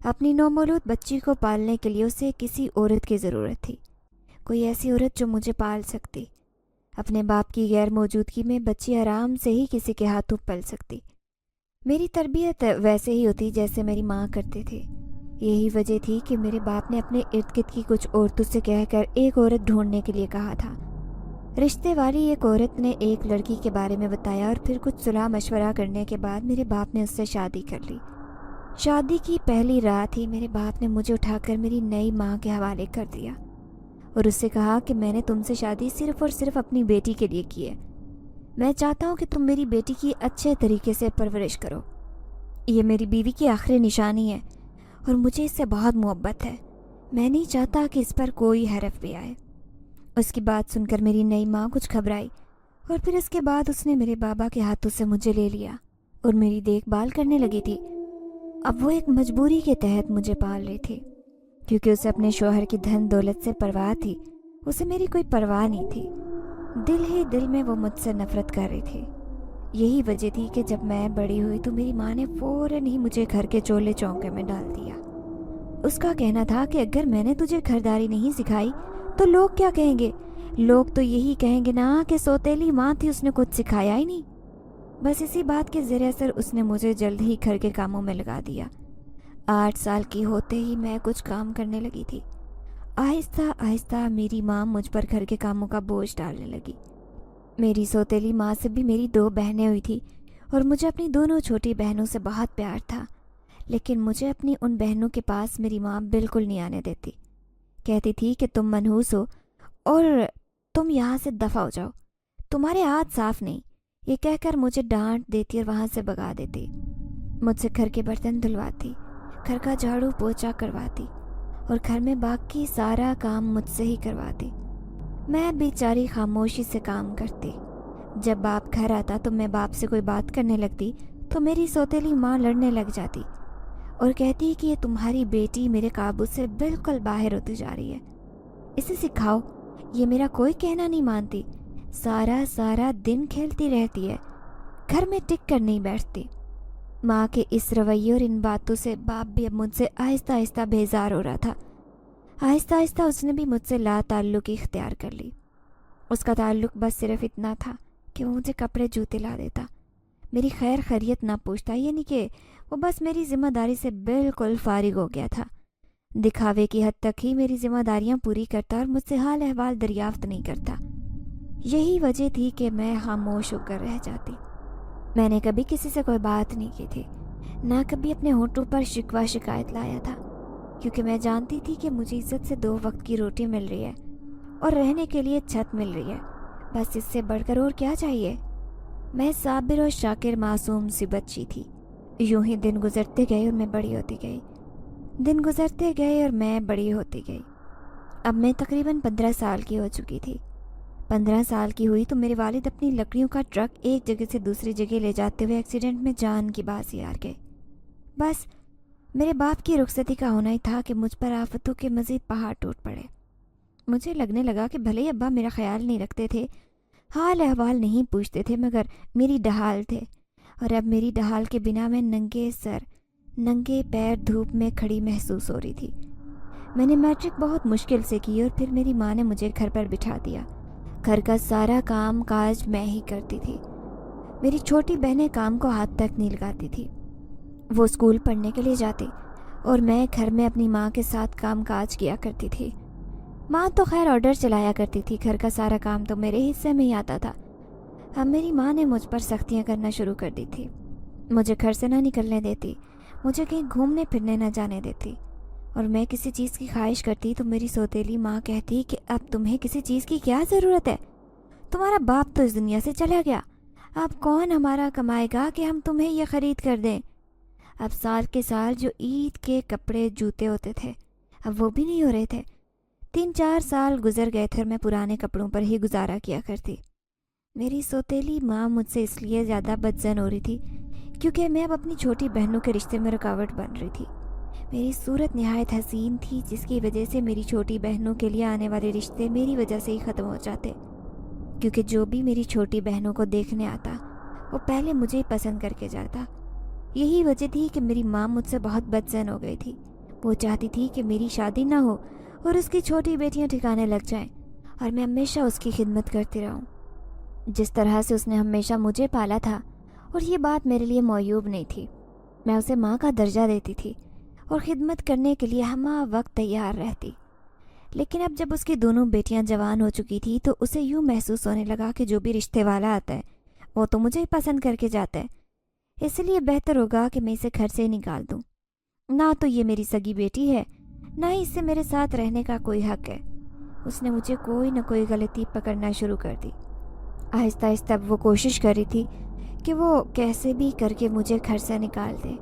اپنی نومولود بچی کو پالنے کے لیے اسے کسی عورت کی ضرورت تھی، کوئی ایسی عورت جو مجھے پال سکتی۔ اپنے باپ کی غیر موجودگی میں بچی آرام سے ہی کسی کے ہاتھوں پل سکتی۔ میری تربیت ویسے ہی ہوتی جیسے میری ماں کرتے تھے۔ یہی وجہ تھی کہ میرے باپ نے اپنے ارد گرد کی کچھ عورتوں سے کہہ کر ایک عورت ڈھونڈنے کے لیے کہا تھا۔ رشتے والی ایک عورت نے ایک لڑکی کے بارے میں بتایا اور پھر کچھ صلاح مشورہ کرنے کے بعد میرے باپ نے اس سے شادی کر لی۔ شادی کی پہلی رات ہی میرے باپ نے مجھے اٹھا کر میری نئی ماں کے حوالے کر دیا اور اس سے کہا کہ میں نے تم سے شادی صرف اور صرف اپنی بیٹی کے لیے کی ہے۔ میں چاہتا ہوں کہ تم میری بیٹی کی اچھے طریقے سے پرورش کرو۔ یہ میری بیوی کی آخری نشانی ہے اور مجھے اس سے بہت محبت ہے۔ میں نہیں چاہتا کہ اس پر کوئی حرف بھی آئے۔ اس کی بات سن کر میری نئی ماں کچھ گھبرائی اور پھر اس کے بعد اس نے میرے بابا کے ہاتھوں سے مجھے لے لیا اور میری دیکھ بھال کرنے لگی تھی۔ اب وہ ایک مجبوری کے تحت مجھے پال رہی تھی، کیونکہ اسے اپنے شوہر کی دھن دولت سے پرواہ تھی، اسے میری کوئی پرواہ نہیں تھی۔ دل ہی دل میں وہ مجھ سے نفرت کر رہی تھی۔ یہی وجہ تھی کہ جب میں بڑی ہوئی تو میری ماں نے فوراً ہی مجھے گھر کے چولہے چونکے میں ڈال دیا۔ اس کا کہنا تھا کہ اگر میں نے تجھے گھرداری نہیں سکھائی تو لوگ کیا کہیں گے؟ لوگ تو یہی کہیں گے نا کہ سوتیلی ماں تھی، اس نے کچھ سکھایا ہی نہیں۔ بس اسی بات کے زیر اثر اس نے مجھے جلد ہی گھر کے کاموں میں لگا دیا۔ 8 سال کی ہوتے ہی میں کچھ کام کرنے لگی تھی۔ آہستہ آہستہ میری ماں مجھ پر گھر کے کاموں کا بوجھ ڈالنے لگی۔ میری سوتیلی ماں سے بھی میری 2 بہنیں ہوئی تھی اور مجھے اپنی دونوں چھوٹی بہنوں سے بہت پیار تھا، لیکن مجھے اپنی ان بہنوں کے پاس میری ماں بالکل نہیں آنے دیتی۔ کہتی تھی کہ تم منحوس ہو اور تم یہاں سے دفع ہو جاؤ، تمہارے ہاتھ صاف نہیں، یہ کہہ کر مجھے ڈانٹ دیتی اور وہاں سے بھگا دیتی۔ مجھ سے گھر کے برتن دھلواتی، گھر کا جھاڑو پوچھا کرواتی اور گھر میں باقی سارا کام مجھ سے ہی کرواتی۔ میں بیچاری خاموشی سے کام کرتی۔ جب باپ گھر آتا تو میں باپ سے کوئی بات کرنے لگتی تو میری سوتیلی ماں لڑنے لگ جاتی اور کہتی کہ یہ تمہاری بیٹی میرے قابو سے بالکل باہر ہوتی جا رہی ہے، اسے سکھاؤ، یہ میرا کوئی کہنا نہیں مانتی، سارا دن کھیلتی رہتی ہے، گھر میں ٹک کر نہیں بیٹھتی۔ ماں کے اس رویے اور ان باتوں سے باپ بھی اب مجھ سے آہستہ آہستہ بیزار ہو رہا تھا۔ آہستہ آہستہ اس نے بھی مجھ سے لا تعلقی اختیار کر لی۔ اس کا تعلق بس صرف اتنا تھا کہ وہ مجھے کپڑے جوتے لا دیتا، میری خیر خیریت نہ پوچھتا، یعنی کہ وہ بس میری ذمہ داری سے بالکل فارغ ہو گیا تھا۔ دکھاوے کی حد تک ہی میری ذمہ داریاں پوری کرتا اور مجھ سے حال احوال دریافت نہیں کرتا۔ یہی وجہ تھی کہ میں خاموش ہو کر رہ جاتی۔ میں نے کبھی کسی سے کوئی بات نہیں کی تھی، نہ کبھی اپنے ہونٹوں پر شکوہ شکایت لایا تھا، کیونکہ میں جانتی تھی کہ مجھے عزت سے 2 وقت کی روٹی مل رہی ہے اور رہنے کے لیے چھت مل رہی ہے، بس اس سے بڑھ کر اور کیا چاہیے۔ میں صابر اور شاکر معصوم سی بچی تھی۔ یوں ہی دن گزرتے گئے اور میں بڑی ہوتی گئی، دن گزرتے گئے اور میں بڑی ہوتی گئی۔ اب میں تقریباً 15 سال کی ہو چکی تھی۔ 15 سال کی ہوئی تو میرے والد اپنی لکڑیوں کا ٹرک ایک جگہ سے دوسری جگہ لے جاتے ہوئے ایکسیڈنٹ میں جان کی بازی ہار گئے۔ بس میرے باپ کی رخصتی کا ہونا ہی تھا کہ مجھ پر آفتوں کے مزید پہاڑ ٹوٹ پڑے۔ مجھے لگنے لگا کہ بھلے ہی ابا میرا خیال نہیں رکھتے تھے، حال احوال نہیں پوچھتے تھے، مگر میری ڈھال تھے، اور اب میری ڈھال کے بنا میں ننگے سر ننگے پیر دھوپ میں کھڑی محسوس ہو رہی تھی۔ میں نے میٹرک بہت مشکل سے کی اور پھر میری ماں نے مجھے گھر پر بٹھا دیا۔ گھر کا سارا کام کاج میں ہی کرتی تھی۔ میری چھوٹی بہنیں کام کو ہاتھ تک نہیں لگاتی تھی، وہ اسکول پڑھنے کے لیے جاتی اور میں گھر میں اپنی ماں کے ساتھ کام کاج کیا کرتی تھی۔ ماں تو خیر آرڈر چلایا کرتی تھی، گھر کا سارا کام تو میرے حصے میں ہی آتا تھا۔ اب میری ماں نے مجھ پر سختیاں کرنا شروع کر دی تھی، مجھے گھر سے نہ نکلنے دیتی، مجھے کہیں گھومنے پھرنے نہ جانے دیتی، اور میں کسی چیز کی خواہش کرتی تو میری سوتیلی ماں کہتی کہ اب تمہیں کسی چیز کی کیا ضرورت ہے، تمہارا باپ تو اس دنیا سے چلا گیا، اب کون ہمارا کمائے گا کہ ہم تمہیں یہ خرید کر دیں۔ اب سال کے سال جو عید کے کپڑے جوتے ہوتے تھے اب وہ بھی نہیں ہو رہے تھے۔ 3-4 سال گزر گئے تھے اور میں پرانے کپڑوں پر ہی گزارا کیا کرتی۔ میری سوتیلی ماں مجھ سے اس لیے زیادہ بدظن ہو رہی تھی کیونکہ میں اب اپنی چھوٹی بہنوں کے رشتے میں رکاوٹ بن رہی تھی۔ میری صورت نہایت حسین تھی، جس کی وجہ سے میری چھوٹی بہنوں کے لیے آنے والے رشتے میری وجہ سے ہی ختم ہو جاتے، کیونکہ جو بھی میری چھوٹی بہنوں کو دیکھنے آتا وہ پہلے مجھے ہی پسند کر کے جاتا۔ یہی وجہ تھی کہ میری ماں مجھ سے بہت بدظن ہو گئی تھی۔ وہ چاہتی تھی کہ میری شادی نہ ہو اور اس کی چھوٹی بیٹیاں ٹھکانے لگ جائیں اور میں ہمیشہ اس کی خدمت کرتی رہوں۔ جس طرح سے اس نے ہمیشہ مجھے پالا تھا، اور یہ بات میرے لیے معیوب نہیں تھی، میں اسے ماں کا درجہ دیتی تھی اور خدمت کرنے کے لیے ہمہ وقت تیار رہتی۔ لیکن اب جب اس کی دونوں بیٹیاں جوان ہو چکی تھی تو اسے یوں محسوس ہونے لگا کہ جو بھی رشتے والا آتا ہے وہ تو مجھے ہی پسند کر کے جاتا ہے، اس لیے بہتر ہوگا کہ میں اسے گھر سے ہی نکال دوں۔ نہ تو یہ میری سگی بیٹی ہے، نہ ہی اس سے میرے ساتھ رہنے کا کوئی حق ہے۔ اس نے مجھے کوئی نہ کوئی غلطی پکڑنا شروع کر دی۔ آہستہ آہستہ وہ کوشش کر رہی تھی کہ وہ کیسے بھی کر کے مجھے گھر سے نکال دے۔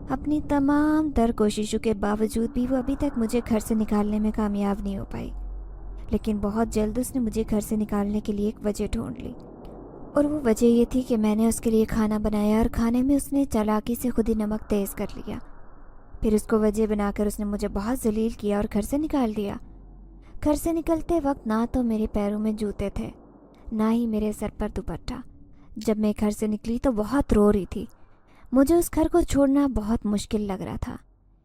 اپنی تمام تر کوششوں کے باوجود بھی وہ ابھی تک مجھے گھر سے نکالنے میں کامیاب نہیں ہو پائی، لیکن بہت جلد اس نے مجھے گھر سے نکالنے کے لیے ایک وجہ ڈھونڈ لی، اور وہ وجہ یہ تھی کہ میں نے اس کے لیے کھانا بنایا اور کھانے میں اس نے چالاکی سے خود ہی نمک تیز کر لیا۔ پھر اس کو وجہ بنا کر اس نے مجھے بہت ذلیل کیا اور گھر سے نکال دیا۔ گھر سے نکلتے وقت نہ تو میرے پیروں میں جوتے تھے، نہ ہی میرے سر پر دوپٹہ۔ جب میں گھر سے نکلی تو بہت رو رہی تھی۔ مجھے اس گھر کو چھوڑنا بہت مشکل لگ رہا تھا،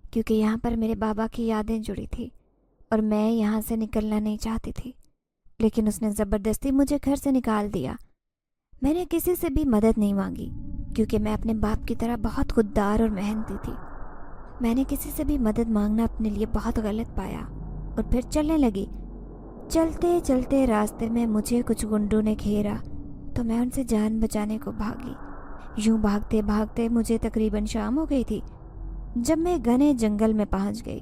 کیونکہ یہاں پر میرے بابا کی یادیں جڑی تھی اور میں یہاں سے نکلنا نہیں چاہتی تھی، لیکن اس نے زبردستی مجھے گھر سے نکال دیا۔ میں نے کسی سے بھی مدد نہیں مانگی، کیونکہ میں اپنے باپ کی طرح بہت خوددار اور محنتی تھی۔ میں نے کسی سے بھی مدد مانگنا اپنے لیے بہت غلط پایا اور پھر چلنے لگی۔ چلتے چلتے راستے میں مجھے کچھ گنڈوں نے گھیرا تو میں ان سے جان بچانے کو بھاگی۔ یوں بھاگتے بھاگتے مجھے تقریباً شام ہو گئی تھی جب میں گھنے جنگل میں پہنچ گئی۔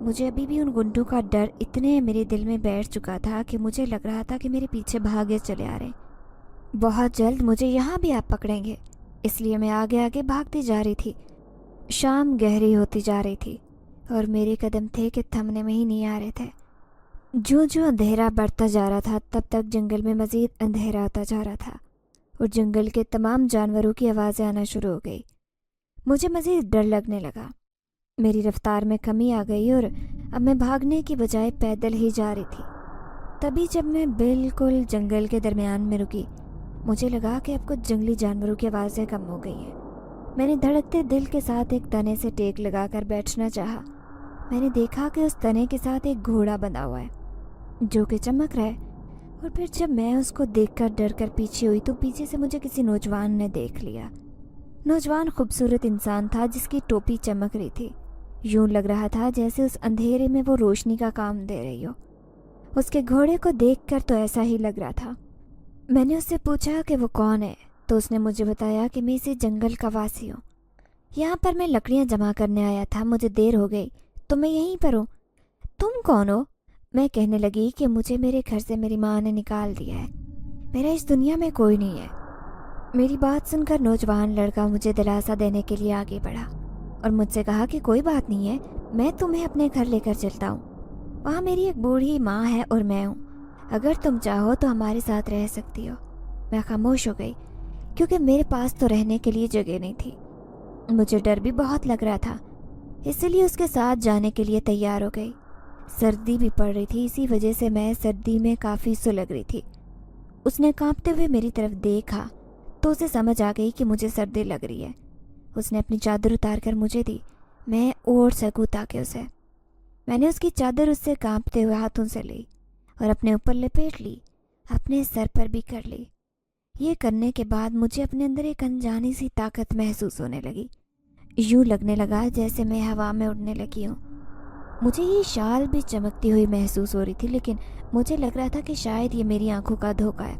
مجھے ابھی بھی ان گنڈوں کا ڈر اتنے میرے دل میں بیٹھ چکا تھا کہ مجھے لگ رہا تھا کہ میرے پیچھے بھاگے چلے آ رہے، بہت جلد مجھے یہاں بھی آپ پکڑیں گے، اس لیے میں آگے آگے بھاگتی جا رہی تھی۔ شام گہری ہوتی جا رہی تھی اور میرے قدم تھے کہ تھمنے میں ہی نہیں آ رہے تھے۔ جو اندھیرا بڑھتا جا رہا تھا تب تک جنگل میں مزید اندھیرا ہوتا جا رہا تھا اور جنگل کے تمام جانوروں کی آوازیں آنا شروع ہو گئی۔ مجھے مزید ڈر لگنے لگا، میری رفتار میں کمی آ گئی اور اب میں بھاگنے کی بجائے پیدل ہی جا رہی تھی۔ تبھی جب میں بالکل جنگل کے درمیان میں رکی، مجھے لگا کہ اب کچھ جنگلی جانوروں کی آوازیں کم ہو گئی ہیں۔ میں نے دھڑکتے دل کے ساتھ ایک تنے سے ٹیک لگا کر بیٹھنا چاہا۔ میں نے دیکھا کہ اس تنے کے ساتھ ایک گھوڑا بندھا ہوا ہے جو کہ چمک رہا ہے، اور پھر جب میں اس کو دیکھ کر ڈر کر پیچھے ہوئی تو پیچھے سے مجھے کسی نوجوان نے دیکھ لیا۔ نوجوان خوبصورت انسان تھا جس کی ٹوپی چمک رہی تھی، یوں لگ رہا تھا جیسے اس اندھیرے میں وہ روشنی کا کام دے رہی ہو۔ اس کے گھوڑے کو دیکھ کر تو ایسا ہی لگ رہا تھا۔ میں نے اس سے پوچھا کہ وہ کون ہے تو اس نے مجھے بتایا کہ میں اسی جنگل کا واسی ہوں۔ یہاں پر میں لکڑیاں جمع کرنے آیا تھا، مجھے دیر ہو گئی تو میں یہیں پر ہوں۔ تم کون ہو؟ میں کہنے لگی کہ مجھے میرے گھر سے میری ماں نے نکال دیا ہے، میرا اس دنیا میں کوئی نہیں ہے۔ میری بات سن کر نوجوان لڑکا مجھے دلاسا دینے کے لیے آگے بڑھا اور مجھ سے کہا کہ کوئی بات نہیں ہے، میں تمہیں اپنے گھر لے کر چلتا ہوں۔ وہاں میری ایک بوڑھی ماں ہے اور میں ہوں، اگر تم چاہو تو ہمارے ساتھ رہ سکتی ہو۔ میں خاموش ہو گئی کیونکہ میرے پاس تو رہنے کے لیے جگہ نہیں تھی۔ مجھے ڈر بھی بہت لگ رہا تھا، اس لیے اس کے ساتھ جانے کے لیے تیار ہو گئی۔ سردی بھی پڑ رہی تھی، اسی وجہ سے میں سردی میں کافی سلگ رہی تھی۔ اس نے کانپتے ہوئے میری طرف دیکھا تو اسے سمجھ آ گئی کہ مجھے سردی لگ رہی ہے۔ اس نے اپنی چادر اتار کر مجھے دی، میں اوڑھ سکوں تاکہ اسے۔ میں نے اس کی چادر اس سے کانپتے ہوئے ہاتھوں سے لی اور اپنے اوپر لپیٹ لی، اپنے سر پر بھی کر لی۔ یہ کرنے کے بعد مجھے اپنے اندر ایک انجانی سی طاقت محسوس ہونے لگی، یوں لگنے لگا جیسے میں ہوا میں اڑنے لگی ہوں۔ مجھے یہ شال بھی چمکتی ہوئی محسوس ہو رہی تھی، لیکن مجھے لگ رہا تھا کہ شاید یہ میری آنکھوں کا دھوکہ ہے،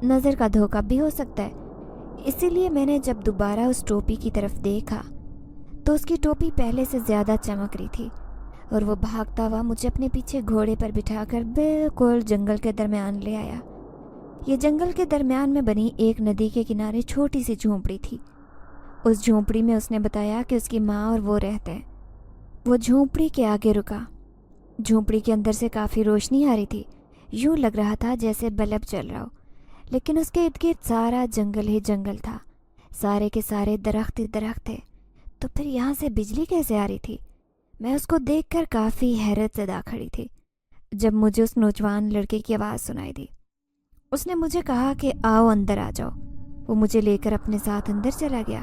نظر کا دھوکہ بھی ہو سکتا ہے۔ اسی لیے میں نے جب دوبارہ اس ٹوپی کی طرف دیکھا تو اس کی ٹوپی پہلے سے زیادہ چمک رہی تھی اور وہ بھاگتا ہوا مجھے اپنے پیچھے گھوڑے پر بٹھا کر بالکل جنگل کے درمیان لے آیا۔ یہ جنگل کے درمیان میں بنی ایک ندی کے کنارے چھوٹی سی جھونپڑی تھی۔ اس جھونپڑی میں اس نے بتایا کہ اس کی ماں اور وہ رہتے ہیں۔ وہ جھونپڑی کے آگے رکا۔ جھونپڑی کے اندر سے کافی روشنی آ رہی تھی، یوں لگ رہا تھا جیسے بلب چل رہا ہو، لیکن اس کے ارد گرد سارا جنگل ہی جنگل تھا، سارے کے سارے درخت ہی درخت تھے۔ تو پھر یہاں سے بجلی کیسے آ رہی تھی؟ میں اس کو دیکھ کر کافی حیرت زدہ کھڑی تھی جب مجھے اس نوجوان لڑکے کی آواز سنائی دی۔ اس نے مجھے کہا کہ آؤ اندر آ جاؤ۔ وہ مجھے لے کر اپنے ساتھ اندر چلا گیا۔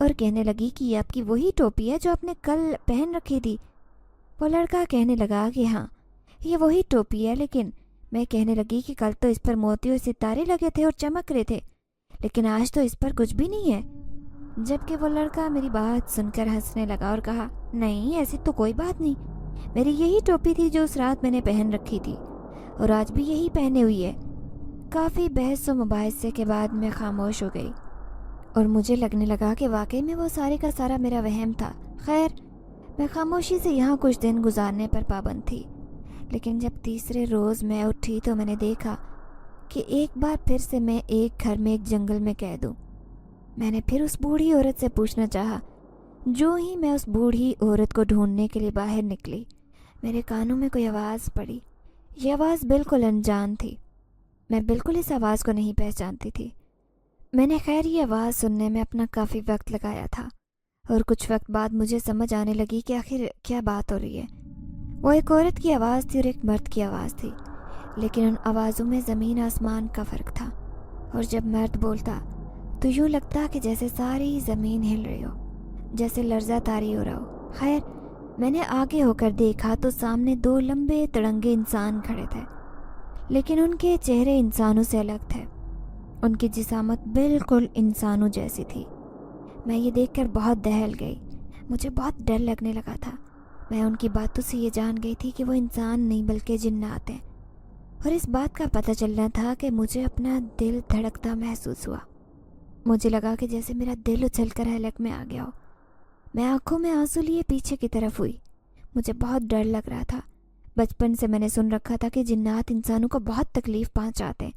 اور کہنے لگی کہ یہ آپ کی وہی ٹوپی ہے جو آپ نے کل پہن رکھی تھی۔ وہ لڑکا کہنے لگا کہ ہاں یہ وہی ٹوپی ہے، لیکن میں کہنے لگی کہ کل تو اس پر موتی اور ستارے لگے تھے اور چمک رہے تھے، لیکن آج تو اس پر کچھ بھی نہیں ہے۔ جبکہ وہ لڑکا میری بات سن کر ہنسنے لگا اور کہا نہیں ایسی تو کوئی بات نہیں، میری یہی ٹوپی تھی جو اس رات میں نے پہن رکھی تھی اور آج بھی یہی پہنے ہوئی ہے۔ کافی بحث و مباحثے کے بعد میں خاموش ہو گئی اور مجھے لگنے لگا کہ واقعی میں وہ سارے کا سارا میرا وہم تھا۔ خیر میں خاموشی سے یہاں کچھ دن گزارنے پر پابند تھی، لیکن جب تیسرے روز میں اٹھی تو میں نے دیکھا کہ ایک بار پھر سے میں ایک گھر میں ایک جنگل میں قید ہوں۔ میں نے پھر اس بوڑھی عورت سے پوچھنا چاہا۔ جو ہی میں اس بوڑھی عورت کو ڈھونڈنے کے لیے باہر نکلی، میرے کانوں میں کوئی آواز پڑی۔ یہ آواز بالکل انجان تھی، میں بالکل اس آواز کو نہیں پہچانتی تھی۔ میں نے خیر یہ آواز سننے میں اپنا کافی وقت لگایا تھا اور کچھ وقت بعد مجھے سمجھ آنے لگی کہ آخر کیا بات ہو رہی ہے۔ وہ ایک عورت کی آواز تھی اور ایک مرد کی آواز تھی، لیکن ان آوازوں میں زمین آسمان کا فرق تھا، اور جب مرد بولتا تو یوں لگتا کہ جیسے ساری زمین ہل رہی ہو، جیسے لرزہ طاری ہو رہا ہو۔ خیر میں نے آگے ہو کر دیکھا تو سامنے دو لمبے تڑنگے انسان کھڑے تھے، لیکن ان کے چہرے انسانوں سے الگ تھے، ان کی جسامت بالکل انسانوں جیسی تھی۔ میں یہ دیکھ کر بہت دہل گئی، مجھے بہت ڈر لگنے لگا تھا۔ میں ان کی باتوں سے یہ جان گئی تھی کہ وہ انسان نہیں بلکہ جنات ہیں، اور اس بات کا پتہ چلنا تھا کہ مجھے اپنا دل دھڑکتا محسوس ہوا۔ مجھے لگا کہ جیسے میرا دل اچھل کر حلق میں آ گیا ہو۔ میں آنکھوں میں آنسو لیے پیچھے کی طرف ہوئی، مجھے بہت ڈر لگ رہا تھا۔ بچپن سے میں نے سن رکھا تھا کہ جنات انسانوں کو بہت تکلیف پہنچاتے ہیں،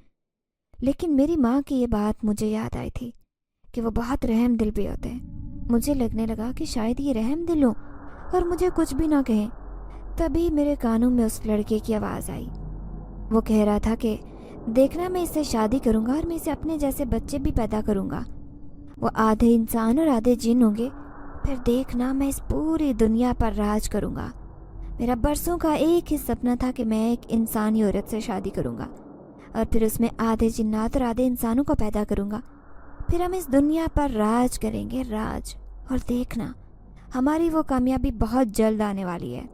لیکن میری ماں کی یہ بات مجھے یاد آئی تھی کہ وہ بہت رحم دل بھی ہوتے ہیں۔ مجھے لگنے لگا کہ شاید یہ رحم دل ہوں اور مجھے کچھ بھی نہ کہیں۔ تبھی میرے کانوں میں اس لڑکے کی آواز آئی۔ وہ کہہ رہا تھا کہ دیکھنا میں اس سے شادی کروں گا اور میں اسے اپنے جیسے بچے بھی پیدا کروں گا، وہ آدھے انسان اور آدھے جن ہوں گے، پھر دیکھنا میں اس پوری دنیا پر راج کروں گا۔ میرا برسوں کا ایک ہی سپنا تھا کہ میں ایک انسانی عورت سے شادی کروں گا اور پھر اس میں آدھے جنات اور آدھے انسانوں کو پیدا کروں گا، پھر ہم اس دنیا پر راج کریں گے، راج۔ اور دیکھنا ہماری وہ کامیابی بہت جلد آنے والی ہے۔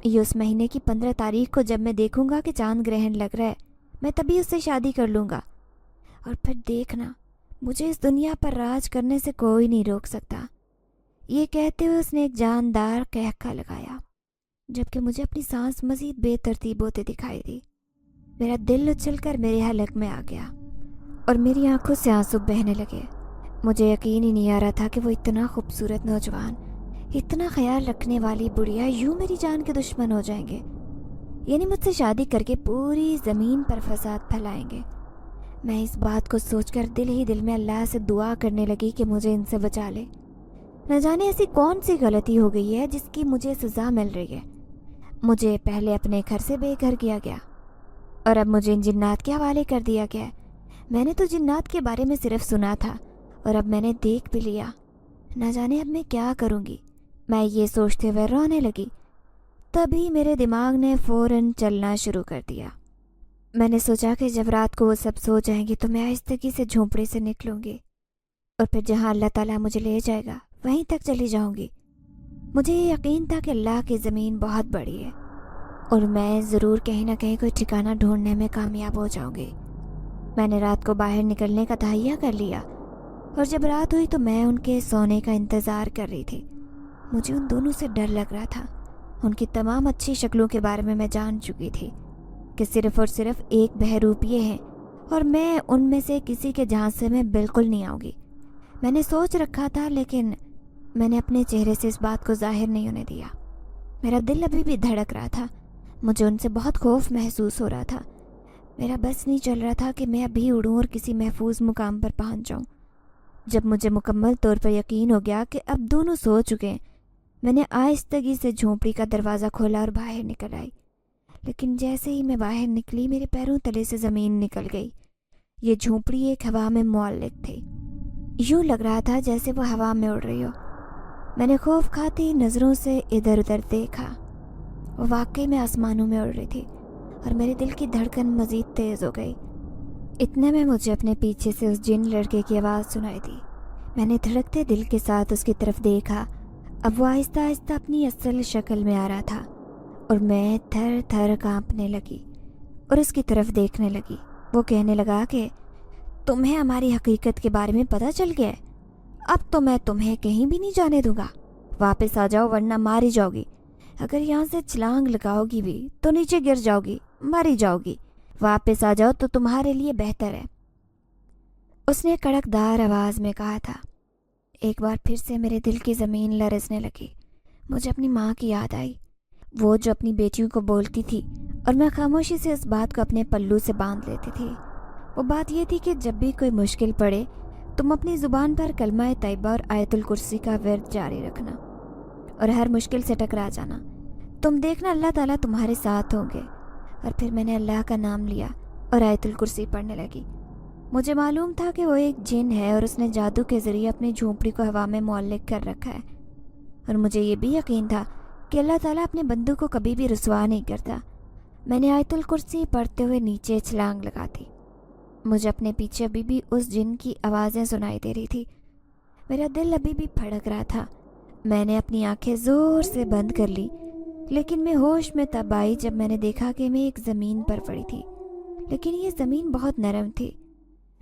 یہ اس مہینے کی 15 تاریخ کو جب میں دیکھوں گا کہ چاند گرہن لگ رہا ہے، میں تبھی اس سے شادی کر لوں گا، اور پھر دیکھنا مجھے اس دنیا پر راج کرنے سے کوئی نہیں روک سکتا۔ یہ کہتے ہوئے اس نے ایک جاندار قہقہ لگایا، جبکہ مجھے اپنی سانس مزید بے ترتیب ہوتے دکھائی دی۔ میرا دل اچھل کر میرے حلق میں آ گیا اور میری آنکھوں سے آنسو بہنے لگے۔ مجھے یقین ہی نہیں آ رہا تھا کہ وہ اتنا خوبصورت نوجوان، اتنا خیال رکھنے والی بڑھیا یوں میری جان کے دشمن ہو جائیں گے، یعنی مجھ سے شادی کر کے پوری زمین پر فساد پھیلائیں گے۔ میں اس بات کو سوچ کر دل ہی دل میں اللہ سے دعا کرنے لگی کہ مجھے ان سے بچا لے۔ نہ جانے ایسی کون سی غلطی ہو گئی ہے جس کی مجھے سزا مل رہی ہے۔ مجھے پہلے اپنے گھر سے بے گھر کیا گیا اور اب مجھے ان جنات کے حوالے کر دیا گیا ہے۔ میں نے تو جنات کے بارے میں صرف سنا تھا اور اب میں نے دیکھ بھی لیا۔ نہ جانے اب میں کیا کروں گی، میں یہ سوچتے ہوئے رونے لگی۔ تبھی میرے دماغ نے فوراً چلنا شروع کر دیا۔ میں نے سوچا کہ جب رات کو وہ سب سو جائیں گے تو میں آہستگی سے جھونپڑی سے نکلوں گی اور پھر جہاں اللہ تعالیٰ مجھے لے جائے گا وہیں تک چلی جاؤں گی۔ مجھے یہ یقین تھا کہ اللہ کی زمین بہت بڑی ہے اور میں ضرور کہیں نہ کہیں کوئی ٹھکانہ ڈھونڈنے میں کامیاب ہو جاؤں گی۔ میں نے رات کو باہر نکلنے کا تہیہ کر لیا اور جب رات ہوئی تو میں ان کے سونے کا انتظار کر رہی تھی۔ مجھے ان دونوں سے ڈر لگ رہا تھا۔ ان کی تمام اچھی شکلوں کے بارے میں جان چکی تھی کہ صرف اور صرف ایک بہروپیے ہیں اور میں ان میں سے کسی کے جھانسے میں بالکل نہیں آؤں گی۔ میں نے سوچ رکھا تھا، لیکن میں نے اپنے چہرے سے اس بات کو ظاہر نہیں ہونے دیا۔ میرا دل ابھی بھی دھڑک رہا تھا، مجھے ان سے بہت خوف محسوس ہو رہا تھا۔ میرا بس نہیں چل رہا تھا کہ میں ابھی اڑوں اور کسی محفوظ مقام پر پہنچ جاؤں۔ جب مجھے مکمل طور پر یقین ہو گیا کہ اب دونوں سو چکے ہیں، میں نے آہستگی سے جھونپڑی کا دروازہ کھولا اور باہر نکل آئی۔ لیکن جیسے ہی میں باہر نکلی میرے پیروں تلے سے زمین نکل گئی۔ یہ جھونپڑی ایک ہوا میں معلق تھی، یوں لگ رہا تھا جیسے وہ ہوا میں اڑ رہی ہو۔ میں نے خوف کھاتی نظروں سے ادھر ادھر دیکھا، وہ واقعی میں آسمانوں میں اڑ رہی تھی اور میرے دل کی دھڑکن مزید تیز ہو گئی۔ اتنے میں مجھے اپنے پیچھے سے اس جن لڑکے کی آواز سنائی دی۔ میں نے دھڑکتے دل کے ساتھ اس کی طرف دیکھا۔ اب وہ آہستہ آہستہ اپنی اصل شکل میں آ رہا تھا اور میں تھر تھر کانپنے لگی اور اس کی طرف دیکھنے لگی۔ وہ کہنے لگا کہ تمہیں ہماری حقیقت کے بارے میں پتہ چل گیا ہے، اب تو میں تمہیں کہیں بھی نہیں جانے دوں گا، واپس آ جاؤ ورنہ ماری جاؤ گی، اگر یہاں سے چھلانگ لگاؤ گی بھی تو نیچے گر جاؤ گی، ماری جاؤ گی، واپس آ جاؤ تو تمہارے لیے بہتر ہے، اس نے کڑکدار آواز میں کہا تھا۔ ایک بار پھر سے میرے دل کی زمین لرزنے لگی۔ مجھے اپنی ماں کی یاد آئی، وہ جو اپنی بیٹیوں کو بولتی تھی اور میں خاموشی سے اس بات کو اپنے پلو سے باندھ لیتی تھی۔ وہ بات یہ تھی کہ جب بھی کوئی مشکل پڑے تم اپنی زبان پر کلمہ طیبہ اور آیت الکرسی کا ورد جاری رکھنا اور ہر مشکل سے ٹکرا جانا، تم دیکھنا اللہ تعالیٰ تمہارے ساتھ ہوں گے۔ اور پھر میں نے اللہ کا نام لیا اور آیت الکرسی پڑھنے لگی۔ مجھے معلوم تھا کہ وہ ایک جن ہے اور اس نے جادو کے ذریعے اپنی جھونپڑی کو ہوا میں معلق کر رکھا ہے، اور مجھے یہ بھی یقین تھا کہ اللہ تعالیٰ اپنے بندوں کو کبھی بھی رسوا نہیں کرتا۔ میں نے آیت الکرسی پڑھتے ہوئے نیچے چھلانگ لگا دی۔ مجھے اپنے پیچھے ابھی بھی اس جن کی آوازیں سنائی دے رہی تھی۔ میرا دل ابھی بھی پھڑک رہا تھا۔ میں نے اپنی آنکھیں زور سے بند کر لی، لیکن میں ہوش میں تب آئی جب میں نے دیکھا کہ میں ایک زمین پر پڑی تھی، لیکن یہ زمین بہت نرم تھی۔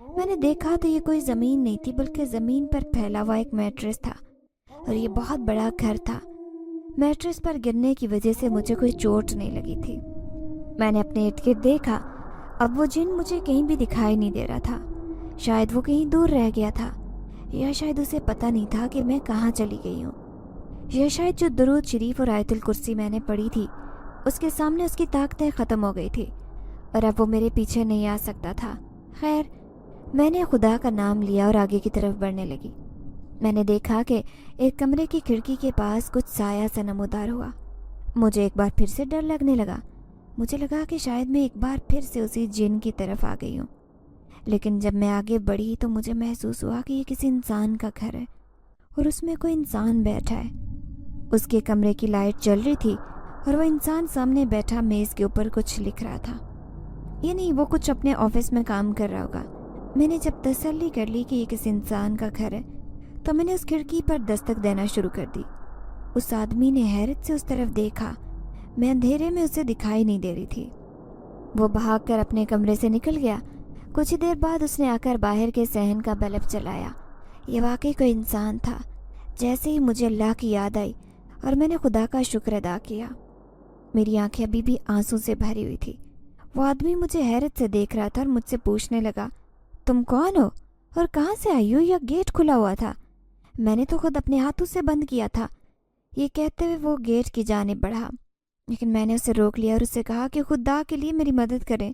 میں نے دیکھا تو یہ کوئی زمین نہیں تھی بلکہ زمین پر پھیلا ہوا ایک میٹرس تھا، اور یہ بہت بڑا گھر تھا۔ میٹرس پر گرنے کی وجہ سے مجھے کوئی چوٹ نہیں لگی تھی۔ میں نے اپنے ارد گرد دیکھا، اب وہ جن مجھے کہیں بھی دکھائی نہیں دے رہا تھا۔ شاید وہ کہیں دور رہ گیا تھا، یا شاید اسے پتہ نہیں تھا کہ میں کہاں چلی گئی ہوں، یا شاید جو درود شریف اور آیت الکرسی میں نے پڑھی تھی اس کے سامنے اس کی طاقتیں ختم ہو گئی تھی اور اب وہ میرے پیچھے نہیں آ سکتا تھا۔ خیر، میں نے خدا کا نام لیا اور آگے کی طرف بڑھنے لگی۔ میں نے دیکھا کہ ایک کمرے کی کھڑکی کے پاس کچھ سایہ سا نمودار ہوا۔ مجھے ایک بار پھر سے ڈر لگنے لگا۔ مجھے لگا کہ شاید میں ایک بار پھر سے اسی جن کی طرف آ گئی ہوں، لیکن جب میں آگے بڑھی تو مجھے محسوس ہوا کہ یہ کسی انسان کا گھر ہے اور اس میں کوئی انسان بیٹھا ہے۔ اس کے کمرے کی لائٹ جل رہی تھی اور وہ انسان سامنے بیٹھا میز کے اوپر کچھ لکھ رہا تھا، یعنی وہ کچھ اپنے آفس میں کام کر رہا ہوگا۔ میں نے جب تسلی کر لی کہ یہ کسی انسان کا گھر ہے تو میں نے اس کھڑکی پر دستک دینا شروع کر دی۔ اس آدمی نے حیرت سے اس طرف دیکھا۔ میں اندھیرے میں اسے دکھائی نہیں دے رہی تھی۔ وہ بھاگ کر اپنے کمرے سے نکل گیا۔ کچھ دیر بعد اس نے آ کر باہر کے صحن کا بلب جلایا۔ یہ واقعی کوئی انسان تھا۔ جیسے ہی مجھے اللہ کی یاد آئی اور میں نے خدا کا شکر ادا کیا، میری آنکھیں ابھی بھی آنسوں سے بھری ہوئی تھی۔ وہ آدمی مجھے حیرت سے دیکھ رہا تھا اور مجھ سے پوچھنے لگا، تم کون ہو اور کہاں سے آئی ہو؟ یا گیٹ کھلا ہوا تھا؟ میں نے تو خود اپنے ہاتھوں سے بند کیا تھا۔ یہ کہتے ہوئے وہ گیٹ کی جانب بڑھا، لیکن میں نے اسے روک لیا اور اسے کہا کہ خدا کے لیے میری مدد کریں،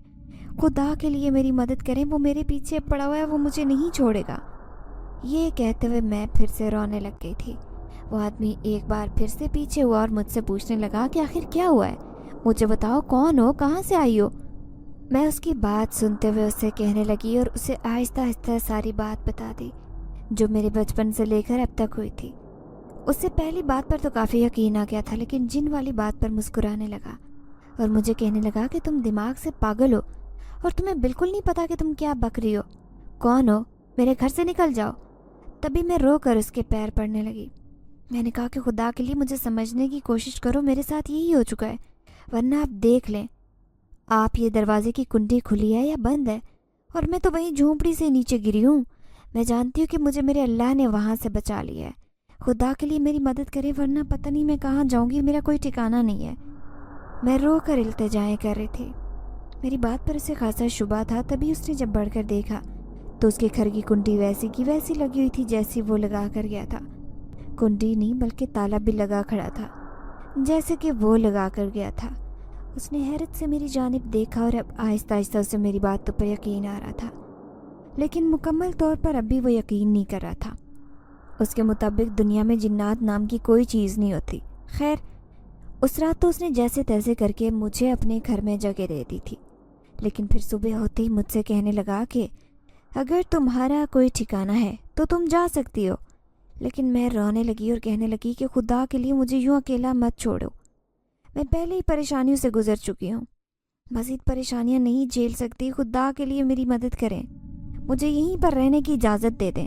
خدا کے لیے میری مدد کریں، وہ میرے پیچھے پڑا ہوا ہے، وہ مجھے نہیں چھوڑے گا۔ یہ کہتے ہوئے میں پھر سے رونے لگ گئی تھی۔ وہ آدمی ایک بار پھر سے پیچھے ہوا اور مجھ سے پوچھنے لگا کہ آخر کیا ہوا ہے؟ مجھے بتاؤ، کون ہو، کہاں سے آئی ہو؟ میں اس کی بات سنتے ہوئے اسے کہنے لگی اور اسے آہستہ آہستہ ساری بات بتا دی جو میرے بچپن سے لے کر اب تک ہوئی تھی۔ اس سے پہلی بات پر تو کافی یقین آ گیا تھا، لیکن جن والی بات پر مسکرانے لگا اور مجھے کہنے لگا کہ تم دماغ سے پاگل ہو اور تمہیں بالکل نہیں پتا کہ تم کیا بک رہی ہو۔ کون ہو؟ میرے گھر سے نکل جاؤ۔ تبھی میں رو کر اس کے پیر پڑنے لگی۔ میں نے کہا کہ خدا کے لیے مجھے سمجھنے کی کوشش کرو، میرے ساتھ یہی ہو چکا ہے، ورنہ آپ دیکھ لیں، آپ یہ دروازے کی کنڈی کھلی ہے یا بند ہے، اور میں تو وہیں جھونپڑی سے نیچے گری ہوں۔ میں جانتی ہوں کہ مجھے میرے اللہ نے وہاں سے بچا لیا ہے۔ خدا کے لیے میری مدد کرے، ورنہ پتہ نہیں میں کہاں جاؤں گی، میرا کوئی ٹھکانہ نہیں ہے۔ میں رو کر التجائیں کر رہی تھی۔ میری بات پر اسے خاصا شبہ تھا۔ تبھی اس نے جب بڑھ کر دیکھا تو اس کے گھر کی کنڈی ویسی کی ویسی لگی ہوئی تھی جیسی وہ لگا کر گیا تھا۔ کنڈی نہیں بلکہ تالا بھی لگا کھڑا تھا جیسے کہ وہ لگا کر گیا تھا۔ اس نے حیرت سے میری جانب دیکھا اور اب آہستہ آہستہ اسے میری باتوں پر یقین آ رہا تھا، لیکن مکمل طور پر اب بھی وہ یقین نہیں کر رہا تھا۔ اس کے مطابق دنیا میں جنات نام کی کوئی چیز نہیں ہوتی۔ خیر، اس رات تو اس نے جیسے تیسے کر کے مجھے اپنے گھر میں جگہ دے دی تھی، لیکن پھر صبح ہوتے ہی مجھ سے کہنے لگا کہ اگر تمہارا کوئی ٹھکانہ ہے تو تم جا سکتی ہو۔ لیکن میں رونے لگی اور کہنے لگی کہ خدا کے لیے مجھے یوں اکیلا مت چھوڑو، میں پہلے ہی پریشانیوں سے گزر چکی ہوں، مزید پریشانیاں نہیں جھیل سکتی، خدا کے لیے میری مدد کریں، مجھے یہیں پر رہنے کی اجازت دے دیں۔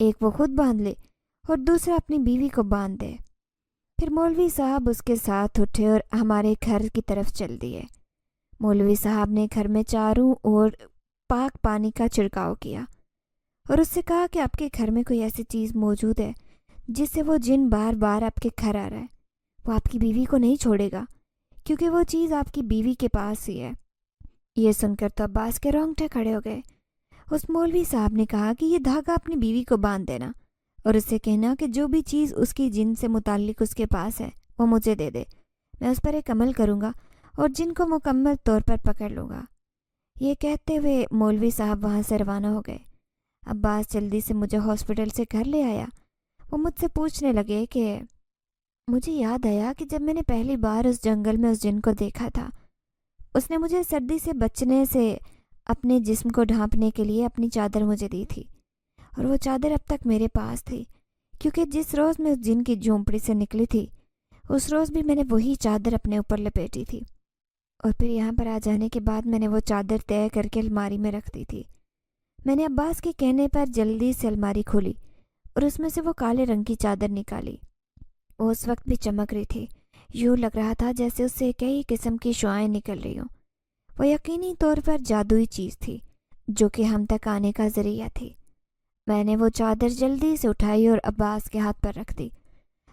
ایک وہ خود باندھ لے اور دوسرا اپنی بیوی کو باندھ دے۔ پھر مولوی صاحب اس کے ساتھ اٹھے اور ہمارے گھر کی طرف چل دیے۔ مولوی صاحب نے گھر میں چاروں اور پاک پانی کا چھڑکاؤ کیا اور اس سے کہا کہ آپ کے گھر میں کوئی ایسی چیز موجود ہے جس سے وہ جن بار بار آپ کے گھر آ رہا ہے، وہ آپ کی بیوی کو نہیں چھوڑے گا کیونکہ وہ چیز آپ کی بیوی کے پاس ہی ہے۔ یہ سن کر تو عباس کے رونگٹے کھڑے ہو گئے۔ اس مولوی صاحب نے کہا کہ یہ دھاگا اپنی بیوی کو باندھ دینا اور اس سے کہنا کہ جو بھی چیز اس کی جن سے متعلق اس کے پاس ہے وہ مجھے دے دے، میں اس پر ایک عمل کروں گا اور جن کو مکمل طور پر پکڑ لوں گا۔ یہ کہتے ہوئے مولوی صاحب وہاں سے روانہ ہو گئے۔ عباس جلدی سے مجھے ہاسپٹل سے گھر لے آیا۔ وہ مجھ سے پوچھنے لگے کہ مجھے یاد آیا کہ جب میں نے پہلی بار اس جنگل میں اس جن کو دیکھا تھا، اس نے مجھے سردی سے بچنے سے اپنے جسم کو ڈھانپنے کے لیے اپنی چادر مجھے دی تھی، اور وہ چادر اب تک میرے پاس تھی کیونکہ جس روز میں اس جن کی جھونپڑی سے نکلی تھی اس روز بھی میں نے وہی چادر اپنے اوپر لپیٹی تھی، اور پھر یہاں پر آ جانے کے بعد میں نے وہ چادر طے کر کے الماری میں رکھ دی تھی۔ میں نے عباس کے کہنے پر جلدی سے الماری کھولی اور اس میں سے وہ کالے رنگ کی چادر نکالی۔ وہ اس وقت بھی چمک رہی تھی، یوں لگ رہا تھا جیسے اس سے کئی قسم کی شعاعیں نکل رہی ہوں۔ وہ یقینی طور پر جادوئی چیز تھی جو کہ ہم تک آنے کا ذریعہ تھی۔ میں نے وہ چادر جلدی سے اٹھائی اور عباس کے ہاتھ پر رکھ دی۔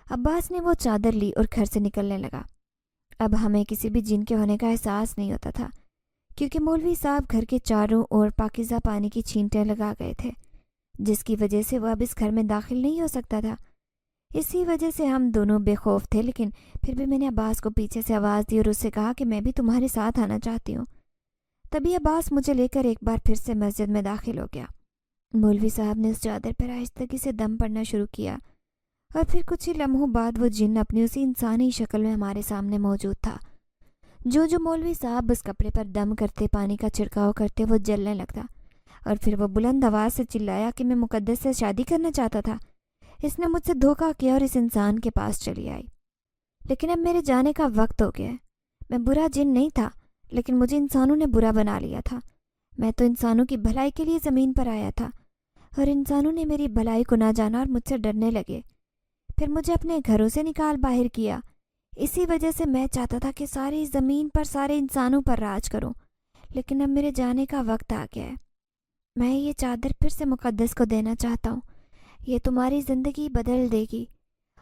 عباس نے وہ چادر لی اور گھر سے نکلنے لگا۔ اب ہمیں کسی بھی جن کے ہونے کا احساس نہیں ہوتا تھا کیونکہ مولوی صاحب گھر کے چاروں اور پاکیزہ پانی کی چھینٹیں لگا گئے تھے، جس کی وجہ سے وہ اب اس گھر میں داخل نہیں ہو سکتا تھا۔ اسی وجہ سے ہم دونوں بے خوف تھے، لیکن پھر بھی میں نے عباس کو پیچھے سے آواز دی اور اس سے کہا کہ میں بھی تمہارے ساتھ آنا چاہتی ہوں۔ تبھی عباس مجھے لے کر ایک بار پھر سے مسجد میں داخل ہو گیا۔ مولوی صاحب نے اس چادر پر آہستگی سے دم پڑنا شروع کیا اور پھر کچھ ہی لمحوں بعد وہ جن اپنی اسی انسانی شکل میں ہمارے سامنے موجود تھا۔ جو مولوی صاحب اس کپڑے پر دم کرتے، پانی کا چھڑکاؤ کرتے، وہ جلنے لگتا، اور پھر وہ بلند آواز سے چلایا کہ میں مقدس سے شادی کرنا چاہتا تھا، اس نے مجھ سے دھوکہ کیا اور اس انسان کے پاس چلی آئی۔ لیکن اب میرے جانے کا وقت ہو گیا ہے۔ میں برا جن نہیں تھا، لیکن مجھے انسانوں نے برا بنا لیا تھا۔ میں تو انسانوں کی بھلائی کے لیے زمین پر آیا تھا، اور انسانوں نے میری بھلائی کو نہ جانا اور مجھ سے ڈرنے لگے۔ پھر مجھے اپنے گھروں سے نکال باہر کیا۔ اسی وجہ سے میں چاہتا تھا کہ ساری زمین پر سارے انسانوں پر راج کروں، لیکن اب میرے جانے کا وقت آ گیا ہے۔ میں یہ چادر پھر سے مقدس کو دینا چاہتا ہوں، یہ تمہاری زندگی بدل دے گی۔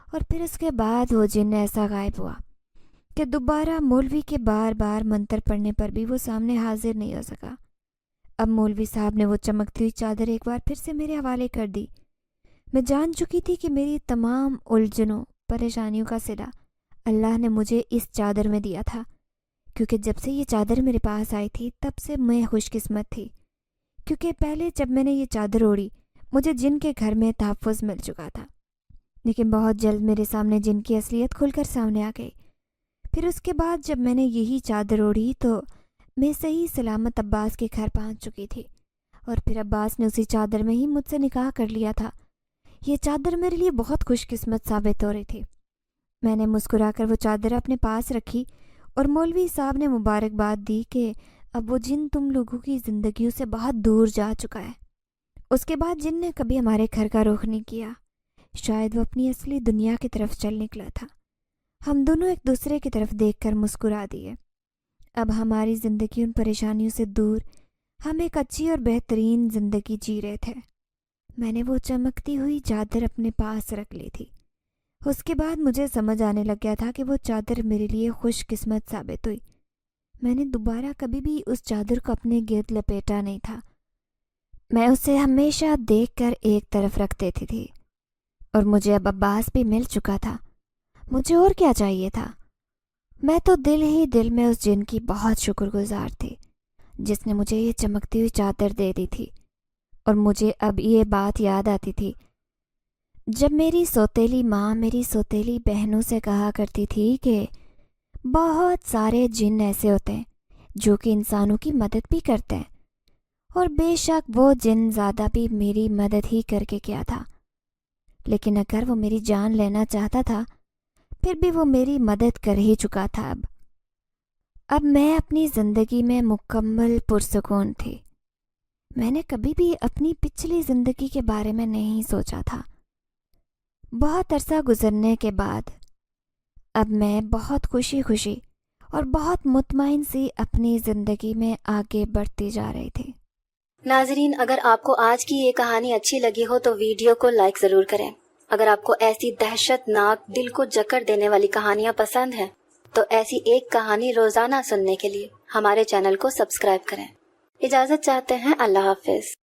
اور پھر اس کے بعد وہ جن ایسا غائب ہوا کہ دوبارہ مولوی کے بار بار منتر پڑھنے پر بھی وہ سامنے حاضر نہیں ہو سکا۔ اب مولوی صاحب نے وہ چمکتی ہوئی چادر ایک بار پھر سے میرے حوالے کر دی۔ میں جان چکی تھی کہ میری تمام الجھنوں، پریشانیوں کا صلہ اللہ نے مجھے اس چادر میں دیا تھا، کیونکہ جب سے یہ چادر میرے پاس آئی تھی تب سے میں خوش قسمت تھی، کیونکہ پہلے جب میں نے یہ چادر اوڑھی مجھے جن کے گھر میں تحفظ مل چکا تھا، لیکن بہت جلد میرے سامنے جن کی اصلیت کھل کر سامنے آ گئی۔ پھر اس کے بعد جب میں نے یہی چادر اوڑھی تو میں صحیح سلامت عباس کے گھر پہنچ چکی تھی، اور پھر عباس نے اسی چادر میں ہی مجھ سے نکاح کر لیا تھا۔ یہ چادر میرے لیے بہت خوش قسمت ثابت ہو رہی تھی۔ میں نے مسکرا کر وہ چادر اپنے پاس رکھی اور مولوی صاحب نے مبارکباد دی کہ اب وہ جن تم لوگوں کی زندگیوں سے بہت دور جا چکا ہے۔ اس کے بعد جن نے کبھی ہمارے گھر کا رخ نہیں کیا، شاید وہ اپنی اصلی دنیا کی طرف چل نکلا تھا۔ ہم دونوں ایک دوسرے کی طرف دیکھ کر مسکرا دیے۔ اب ہماری زندگی ان پریشانیوں سے دور، ہم ایک اچھی اور بہترین زندگی جی رہے تھے۔ میں نے وہ چمکتی ہوئی چادر اپنے پاس رکھ لی تھی۔ اس کے بعد مجھے سمجھ آنے لگ گیا تھا کہ وہ چادر میرے لیے خوش قسمت ثابت ہوئی۔ میں نے دوبارہ کبھی بھی اس چادر کو اپنے گرد لپیٹا نہیں تھا۔ میں اسے ہمیشہ دیکھ کر ایک طرف رکھ دیتی تھی، اور مجھے اب عباس بھی مل چکا تھا۔ مجھے اور کیا چاہیے تھا؟ میں تو دل ہی دل میں اس جن کی بہت شکر گزار تھی جس نے مجھے یہ چمکتی ہوئی چادر دے دی تھی۔ اور مجھے اب یہ بات یاد آتی تھی جب میری سوتیلی ماں میری سوتیلی بہنوں سے کہا کرتی تھی کہ بہت سارے جن ایسے ہوتے ہیں جو کہ انسانوں کی مدد بھی کرتے ہیں، اور بے شک وہ جن زیادہ بھی میری مدد ہی کر کے کیا تھا، لیکن اگر وہ میری جان لینا چاہتا تھا پھر بھی وہ میری مدد کر ہی چکا تھا۔ اب میں اپنی زندگی میں مکمل پرسکون تھی۔ میں نے کبھی بھی اپنی پچھلی زندگی کے بارے میں نہیں سوچا تھا۔ بہت عرصہ گزرنے کے بعد اب میں بہت خوشی خوشی اور بہت مطمئن سی اپنی زندگی میں آگے بڑھتی جا رہی تھی۔ ناظرین، اگر آپ کو آج کی یہ کہانی اچھی لگی ہو تو ویڈیو کو لائک ضرور کریں۔ اگر آپ کو ایسی دہشت ناک دل کو جکڑ دینے والی کہانیاں پسند ہیں تو ایسی ایک کہانی روزانہ سننے کے لیے ہمارے چینل کو سبسکرائب کریں۔ اجازت چاہتے ہیں، اللہ حافظ۔